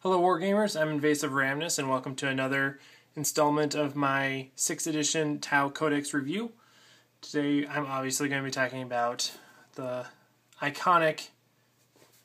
Hello Wargamers, I'm Invasive Ramnus and welcome to another installment of my 6th edition Tau Codex review. Today I'm obviously going to be talking about the iconic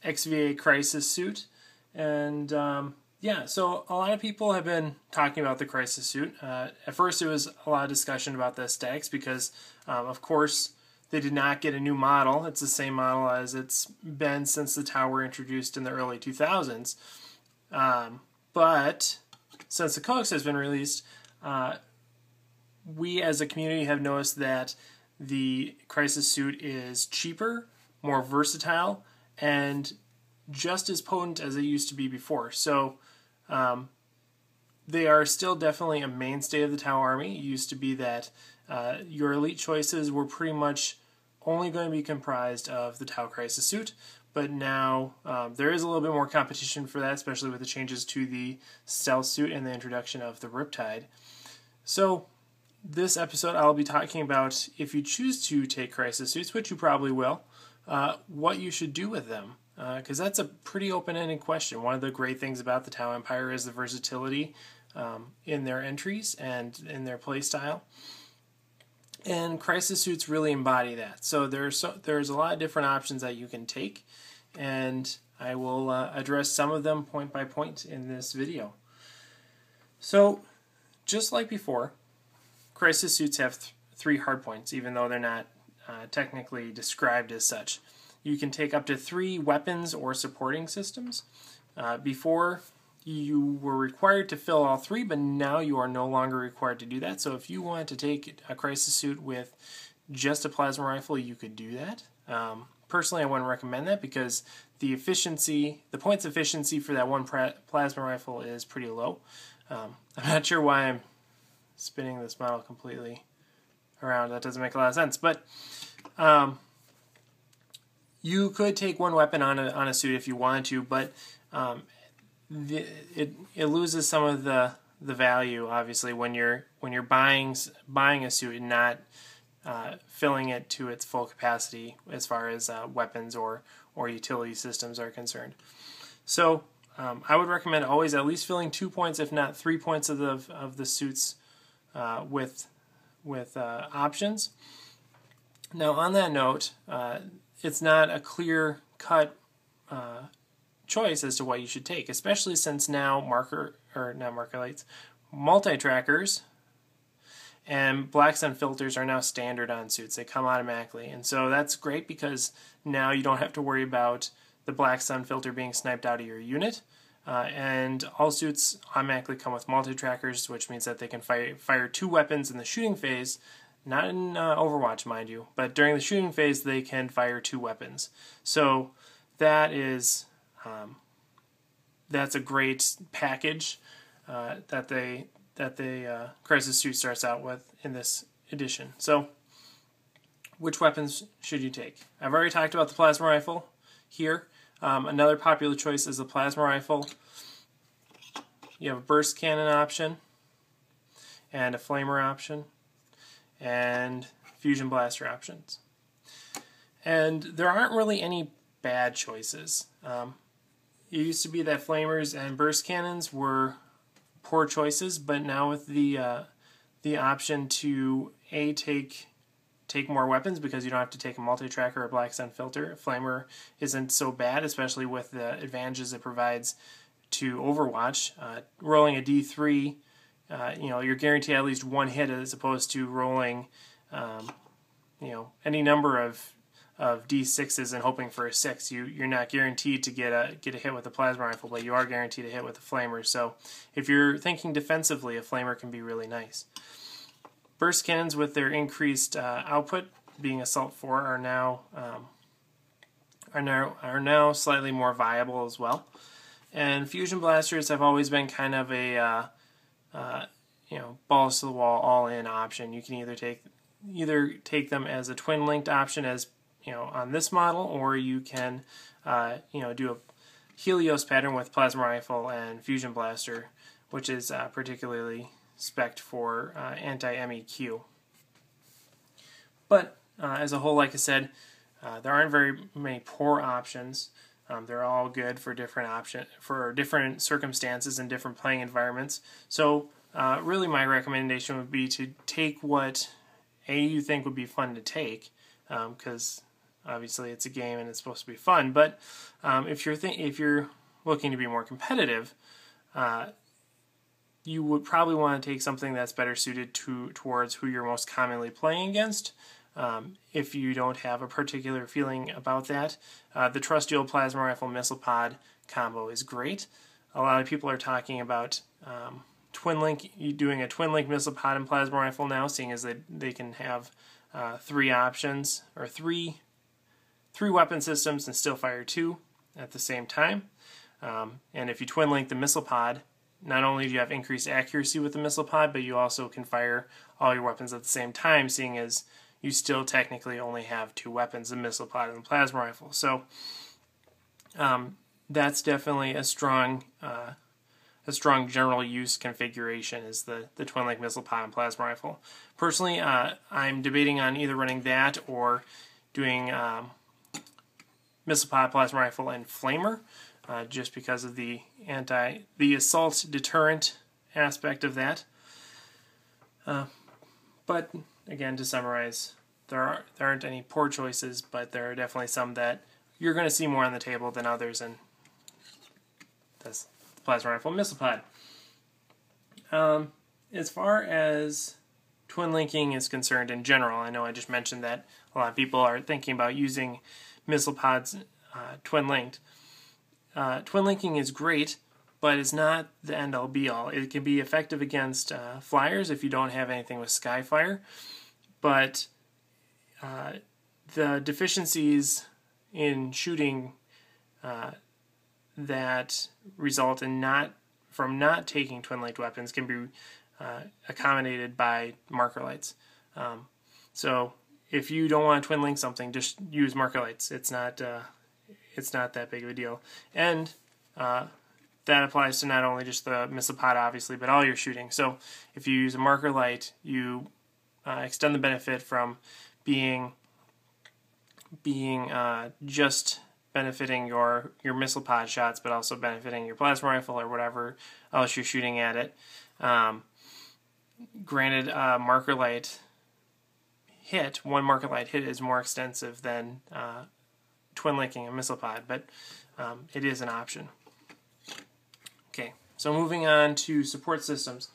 XVA Crisis suit. And so a lot of people have been talking about the Crisis suit. At first it was a lot of discussion about the aesthetics because of course they did not get a new model. It's the same model as it's been since the Tau were introduced in the early 2000s. But since the Codex has been released, we as a community have noticed that the Crisis suit is cheaper, more versatile, and just as potent as it used to be before. So they are still definitely a mainstay of the Tau army. It used to be that your elite choices were pretty much only going to be comprised of the Tau Crisis suit. But now there is a little bit more competition for that, especially with the changes to the stealth suit and the introduction of the Riptide. So this episode I'll be talking about, if you choose to take Crisis suits, which you probably will, what you should do with them. Because that's a pretty open-ended question. One of the great things about the Tau Empire is the versatility in their entries and in their playstyle. And Crisis suits really embody that. So there's a lot of different options that you can take, and I will address some of them point by point in this video. So just like before, Crisis suits have three hardpoints, even though they're not technically described as such. You can take up to 3 weapons or supporting systems. Before, you were required to fill all 3, but now you are no longer required to do that. So if you wanted to take a Crisis suit with just a plasma rifle, you could do that. Personally, I wouldn't recommend that because the points efficiency for that one plasma rifle is pretty low. I'm not sure why I'm spinning this model completely around. That doesn't make a lot of sense. But you could take one weapon on a suit if you wanted to, but it loses some of the value, obviously, when you're buying a suit and not filling it to its full capacity as far as weapons or utility systems are concerned. So I would recommend always at least filling 2 points, if not 3 points of the suits with options. Now, on that note, it's not a clear-cut choice as to what you should take, especially since now multi-trackers and black sun filters are now standard on suits. They come automatically, and so that's great because now you don't have to worry about the black sun filter being sniped out of your unit, and all suits automatically come with multi-trackers, which means that they can fire 2 weapons in the shooting phase. Not in Overwatch, mind you, but during the shooting phase they can fire 2 weapons. So that is that's a great package that the Crisis suit starts out with in this edition. So which weapons should you take? I've already talked about the plasma rifle here. Another popular choice is the plasma rifle. You have a burst cannon option and a flamer option and fusion blaster options. And there aren't really any bad choices. It used to be that flamers and burst cannons were poor choices, but now with the option to take more weapons because you don't have to take a multi-tracker or black sun filter, a flamer isn't so bad, especially with the advantages it provides to Overwatch. Rolling a D3, you're guaranteed at least 1 hit as opposed to rolling any number of D6s and hoping for a 6. You're not guaranteed to get a hit with a plasma rifle, but you are guaranteed a hit with a flamer. So if you're thinking defensively, a flamer can be really nice. Burst cannons with their increased output, being Assault 4, are now slightly more viable as well. And fusion blasters have always been kind of a balls to the wall all-in option. You can either take them as a twin linked option as on this model, or you can do a Helios pattern with plasma rifle and fusion blaster, which is particularly spec'd for anti-MEQ. But as a whole, like I said, there aren't very many poor options. They're all good for different circumstances and different playing environments. So really my recommendation would be to take what you think would be fun to take, because obviously it's a game and it's supposed to be fun. But if you're looking to be more competitive, you would probably want to take something that's better suited towards who you're most commonly playing against. If you don't have a particular feeling about that, the trusty old plasma rifle missile pod combo is great. A lot of people are talking about doing a twin link missile pod and plasma rifle now, seeing as they can have three options, or three weapon systems and still fire two at the same time. And if you twin link the missile pod, not only do you have increased accuracy with the missile pod, but you also can fire all your weapons at the same time, seeing as you still technically only have two weapons, the missile pod and the plasma rifle. So that's definitely a strong general use configuration, is the twin link missile pod and plasma rifle. Personally, I'm debating on either running that or doing missile pod, plasma rifle, and flamer, just because of the assault deterrent aspect of that. But again, to summarize, there aren't any poor choices, but there are definitely some that you're going to see more on the table than others, and that's the plasma rifle and missile pod. As far as twin linking is concerned in general, I know I just mentioned that a lot of people are thinking about using missile pods twin linked. Twin linking is great, but it's not the end-all be-all. It can be effective against flyers if you don't have anything with skyfire, but the deficiencies in shooting that result in from not taking twin-linked weapons can be accommodated by marker lights. So if you don't want to twin link something, just use marker lights. It's not that big of a deal. And that applies to not only just the missile pod, obviously, but all your shooting. So if you use a marker light, you extend the benefit from being just benefiting your missile pod shots, but also benefiting your plasma rifle or whatever else you're shooting at it. Granted, one marker light hit is more extensive than twin linking a missile pod, but it is an option. Okay, so moving on to support systems.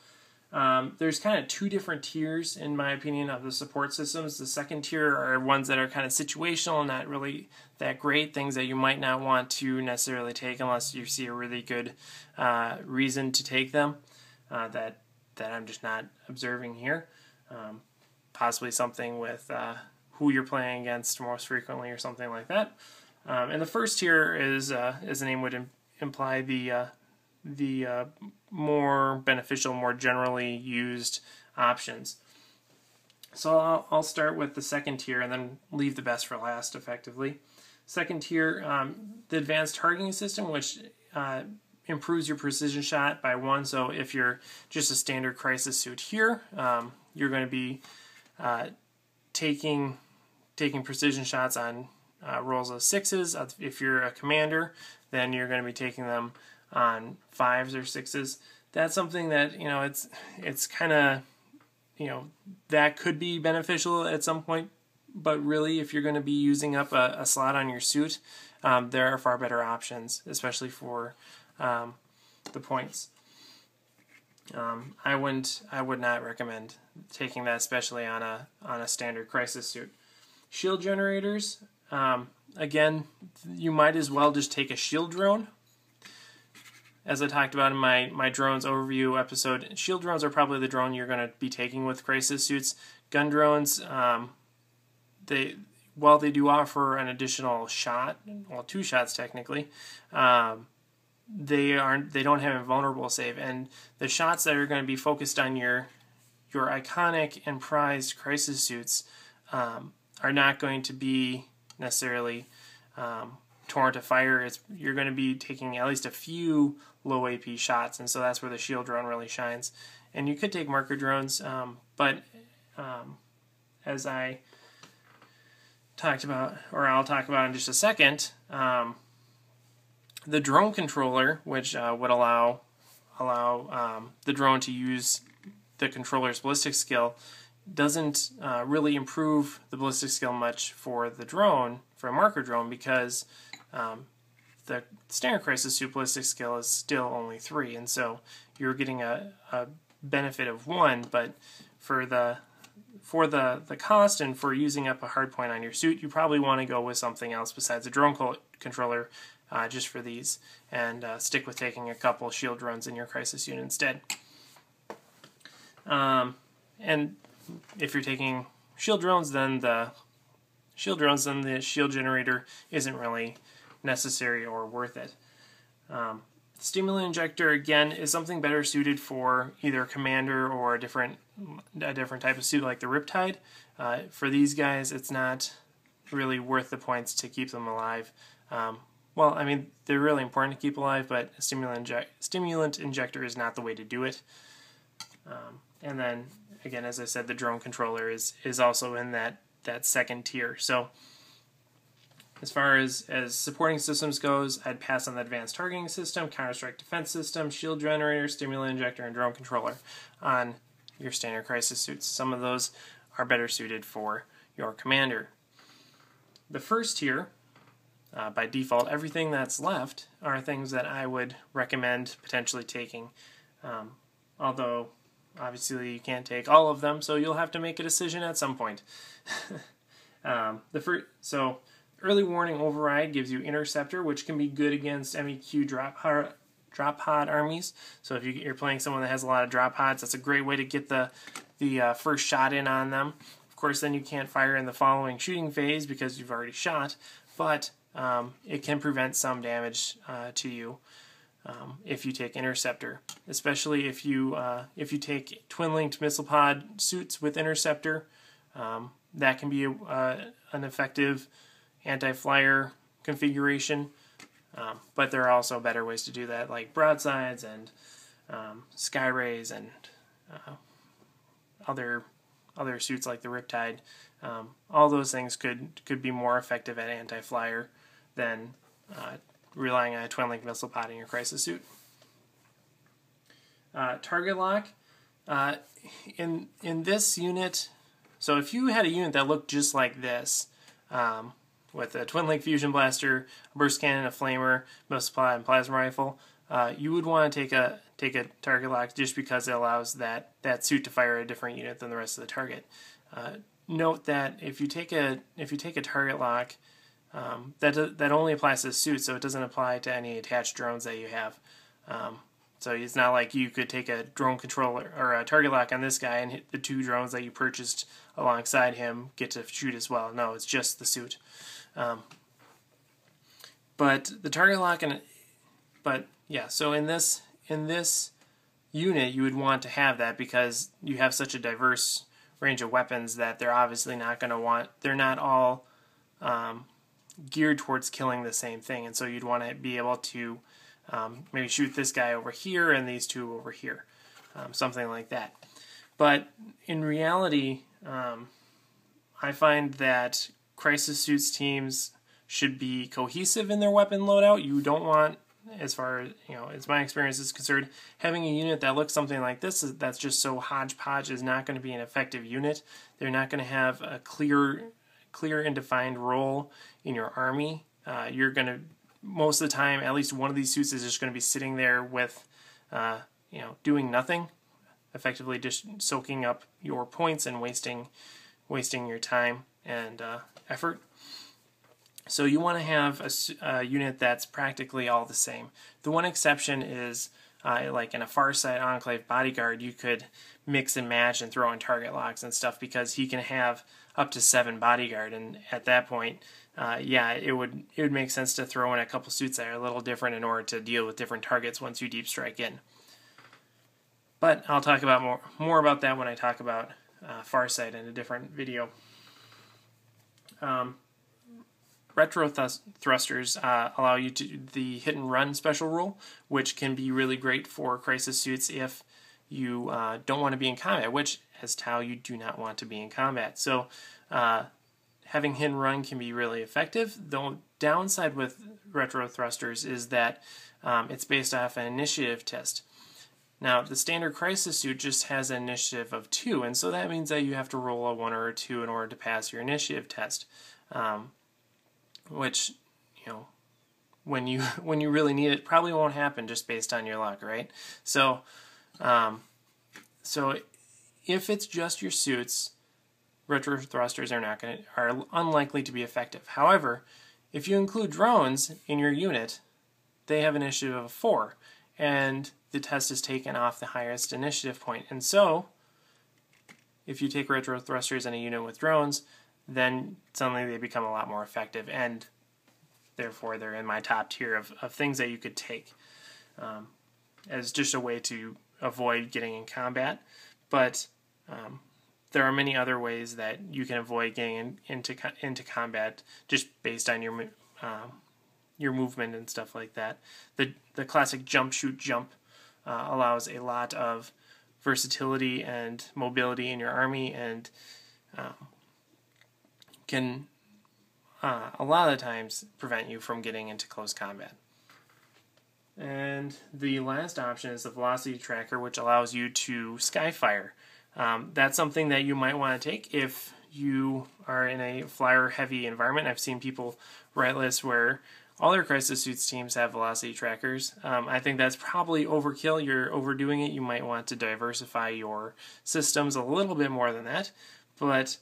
There's kind of two different tiers, in my opinion, of the support systems. The second tier are ones that are kind of situational, not really that great, things that you might not want to necessarily take unless you see a really good reason to take them that I'm just not observing here. Possibly something with who you're playing against most frequently or something like that. And the first tier is, as the name would imply, the more beneficial, more generally used options. So I'll start with the second tier and then leave the best for last, effectively. Second tier, the advanced targeting system, which improves your precision shot by 1. So if you're just a standard crisis suit here, you're going to be taking precision shots on rolls of 6s. If you're a commander, then you're going to be taking them on 5s or 6s. That's something that, it's kind of, that could be beneficial at some point, but really if you're going to be using up a slot on your suit, there are far better options, especially for the points. I would not recommend taking that, especially on a standard crisis suit. Shield generators, again, you might as well just take a shield drone. As I talked about in my drones overview episode, shield drones are probably the drone you're going to be taking with crisis suits. Gun drones, while they do offer an additional shot, well, 2 shots technically, they don't have invulnerable save, and the shots that are going to be focused on your iconic and prized crisis suits are not going to be necessarily torrent of fire. You're going to be taking at least a few low AP shots, and so that's where the shield drone really shines. And you could take marker drones, but as I talked about, or I'll talk about in just a second, The drone controller, which would allow the drone to use the controller's ballistic skill, doesn't really improve the ballistic skill much for the drone, for a marker drone, because the standard crisis suit ballistic skill is still only 3, and so you're getting a benefit of 1, but for the cost and for using up a hard point on your suit, you probably want to go with something else besides a drone controller just for these, and stick with taking a couple shield drones in your crisis unit instead. And if you're taking shield drones, then the shield generator isn't really necessary or worth it. Stimulant Injector, again, is something better suited for either a commander or a different type of suit like the Riptide. For these guys, it's not really worth the points to keep them alive. Well, I mean, they're really important to keep alive, but a Stimulant Injector is not the way to do it. And then, again, as I said, the drone controller is also in that second tier. So as far as supporting systems goes, I'd pass on the advanced targeting system, counter-strike defense system, shield generator, stimulant injector, and drone controller on your standard crisis suits. Some of those are better suited for your commander. The first tier, by default, everything that's left are things that I would recommend potentially taking. Although, obviously, you can't take all of them, so you'll have to make a decision at some point. Early Warning Override gives you Interceptor, which can be good against MEQ drop pod armies. So if you're playing someone that has a lot of drop pods, that's a great way to get the first shot in on them. Of course, then you can't fire in the following shooting phase because you've already shot, but it can prevent some damage to you if you take Interceptor, especially if you take twin-linked missile pod suits with Interceptor. That can be an effective anti-flyer configuration, but there are also better ways to do that, like broadsides and sky rays and other suits like the Riptide. All those things could be more effective at anti-flyer than relying on a twin-link missile pod in your crisis suit. Target lock. In this unit, so if you had a unit that looked just like this, with a twin-link fusion blaster, a burst cannon, a flamer, missile pod, and plasma rifle, you would want to take a target lock just because it allows that suit to fire a different unit than the rest of the target. Note that if you take a target lock, that only applies to the suit, so it doesn't apply to any attached drones that you have. So it's not like you could take a drone controller or a target lock on this guy and hit the 2 drones that you purchased alongside him get to shoot as well. No, it's just the suit. But the target lock so in this unit you would want to have that because you have such a diverse range of weapons that they're obviously not going to want. They're not all geared towards killing the same thing, and so you'd want to be able to maybe shoot this guy over here and these 2 over here, something like that. But in reality, I find that crisis suits teams should be cohesive in their weapon loadout. You don't want, as far as my experience is concerned, having a unit that looks something like this that's just so hodgepodge is not going to be an effective unit. They're not going to have a clear and defined role in your army. You're going to, most of the time, at least one of these suits is just going to be sitting there with, doing nothing, effectively just soaking up your points and wasting your time and effort. So you want to have a unit that's practically all the same. The one exception is, like in a Farsight Enclave Bodyguard, you could mix and match and throw in target locks and stuff because he can have up to 7 bodyguard, and at that point, it would make sense to throw in a couple suits that are a little different in order to deal with different targets once you deep strike in. But I'll talk about more about that when I talk about Farsight in a different video. Retro thrusters allow you to do the hit and run special rule, which can be really great for crisis suits if you don't want to be in combat, which as Tau you do not want to be in combat. So having hit and run can be really effective, though downside with retro thrusters is that it's based off an initiative test. Now, the standard crisis suit just has an initiative of 2, and so that means that you have to roll a 1 or a 2 in order to pass your initiative test, which, you know, when you really need it, probably won't happen just based on your luck, right? So, so if it's just your suits, retro thrusters are unlikely to be effective. However, if you include drones in your unit, they have an initiative of 4, and the test is taken off the highest initiative point. And so, if you take retro thrusters in a unit with drones, then suddenly they become a lot more effective, and therefore they're in my top tier of things that you could take as just a way to avoid getting in combat. But there are many other ways that you can avoid getting into combat just based on your movement and stuff like that. The classic jump, shoot, jump allows a lot of versatility and mobility in your army, and can a lot of the times prevent you from getting into close combat. And the last option is the velocity tracker, which allows you to skyfire. That's something that you might want to take if you are in a flyer heavy environment. I've seen people write lists where all their crisis suits teams have velocity trackers. I think that's probably overkill. You're overdoing it. You might want to diversify your systems a little bit more than that. But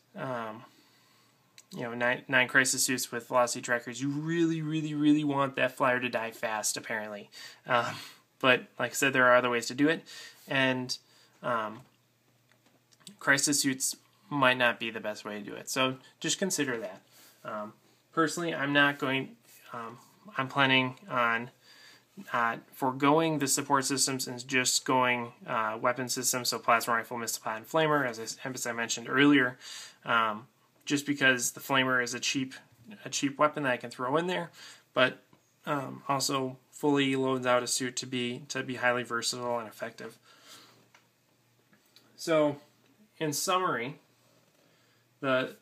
you know, nine crisis suits with velocity trackers, you really want that flyer to die fast, apparently. But like I said, there are other ways to do it, and crisis suits might not be the best way to do it. So just consider that. Personally, I'm planning on foregoing the support systems and just going weapon systems, so plasma rifle, missile pod, and flamer, as I mentioned earlier. Just because the flamer is a cheap weapon that I can throw in there, but also fully loads out a suit to be highly versatile and effective. So, in summary, the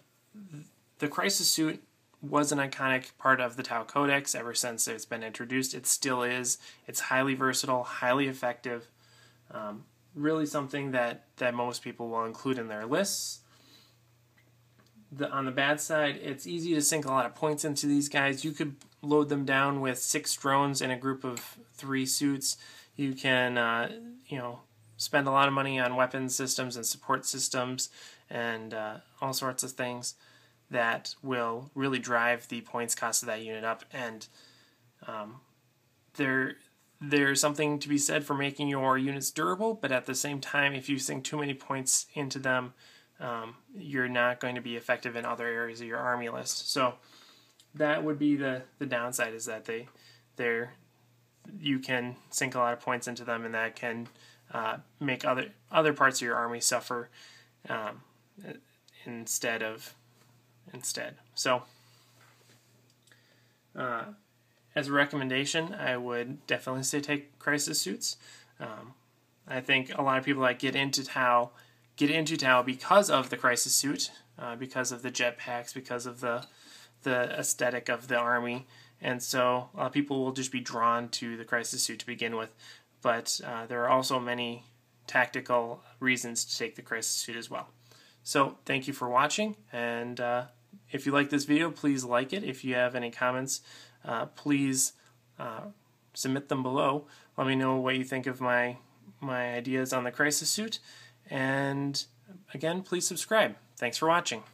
crisis suit was an iconic part of the Tau Codex ever since it's been introduced. It still is. It's highly versatile, highly effective. Really something that most people will include in their lists. On the bad side, it's easy to sink a lot of points into these guys. You could load them down with 6 drones in a group of 3 suits. You can, spend a lot of money on weapons systems and support systems and all sorts of things that will really drive the points cost of that unit up. And there's something to be said for making your units durable, but at the same time, if you sink too many points into them, you're not going to be effective in other areas of your army list. So that would be the downside, is that you can sink a lot of points into them, and that can make other parts of your army suffer instead. So as a recommendation, I would definitely say take crisis suits. I think a lot of people that get into Tau because of the crisis suit, because of the jetpacks, because of the aesthetic of the army, and so a lot of people will just be drawn to the crisis suit to begin with. But there are also many tactical reasons to take the crisis suit as well. So thank you for watching, and if you like this video, please like it. If you have any comments, please submit them below. Let me know what you think of my ideas on the crisis suit. And again, please subscribe. Thanks for watching.